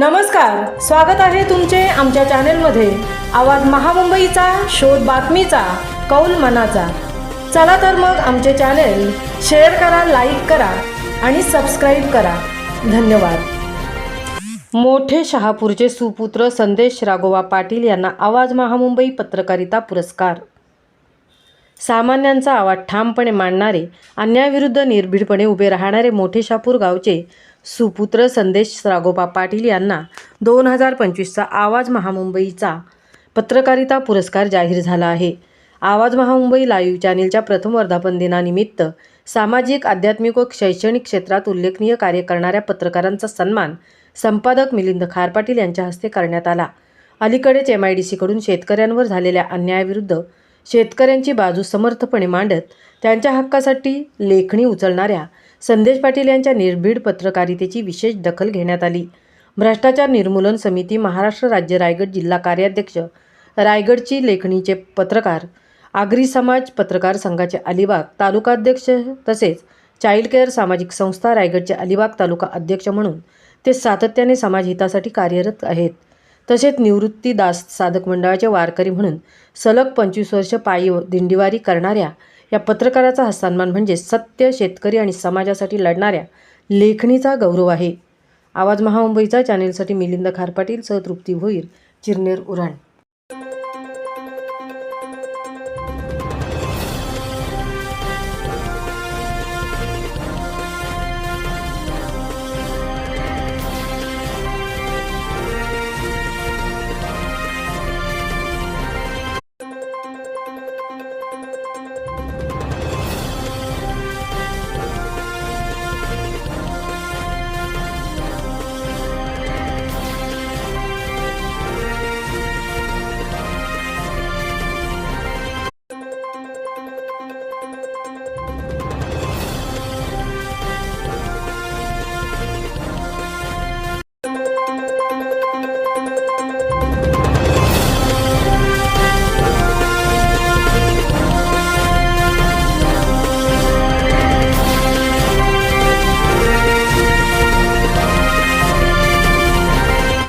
नमस्कार, स्वागत आहे तुमचे आमच्या चॅनेलमध्ये। आवाज महामुंबईचा, शोध बातमीचा, कौल मनाचा। चला तर मग आमचे चॅनेल शेअर करा, लाईक करा आणि सबस्क्राईब करा। धन्यवाद। मोठे शहापूरचे सुपुत्र संदेश राघोबा पाटील यांना आवाज महामुंबई पत्रकारिता पुरस्कार। सामान्यांचा आवाज ठामपणे मांडणारे, अन्यायाविरुद्ध निर्भीडपणे उभे राहणारे मोठे शहापूर गावचे सुपुत्र संदेश राघोबा पाटील यांना 2025चा आवाज महामुंबईचा पत्रकारिता पुरस्कार जाहीर झाला आहे। आवाज महामुंबई लाईव्ह चॅनेलच्या प्रथम वर्धापन दिनानिमित्त सामाजिक, आध्यात्मिक व शैक्षणिक क्षेत्रात उल्लेखनीय कार्य करणाऱ्या पत्रकारांचा सन्मान संपादक मिलिंद खार पाटील यांच्या हस्ते करण्यात आला। अलीकडेच MIDCकडून शेतकऱ्यांवर झालेल्या अन्यायाविरुद्ध शेतकऱ्यांची बाजू समर्थपणे मांडत त्यांच्या हक्कासाठी लेखणी उचलणाऱ्या संदेश पाटील यांच्या निर्भीड पत्रकारितेची विशेष दखल घेण्यात आली। भ्रष्टाचार निर्मूलन समिती महाराष्ट्र राज्य रायगड जिल्हा कार्याध्यक्ष, रायगडची लेखणीचे पत्रकार, आगरी समाज पत्रकार संघाचे अलिबाग तालुकाध्यक्ष तसेच चाइल्ड केअर सामाजिक संस्था रायगडचे अलिबाग तालुका अध्यक्ष म्हणून ते सातत्याने समाजहितासाठी कार्यरत आहेत। तसेच निवृत्ती दास साधक मंडळाचे वारकरी म्हणून सलग 25 वर्ष पायी दिंडीवारी करणाऱ्या या पत्रकाराचा हा सन्मान म्हणजे सत्य, शेतकरी आणि समाजासाठी लढणाऱ्या लेखणीचा गौरव आहे। आवाज महामुंबईचा चॅनेलसाठी मिलिंद खार पाटील सह तृप्ती भोईर, चिरनेर उरण।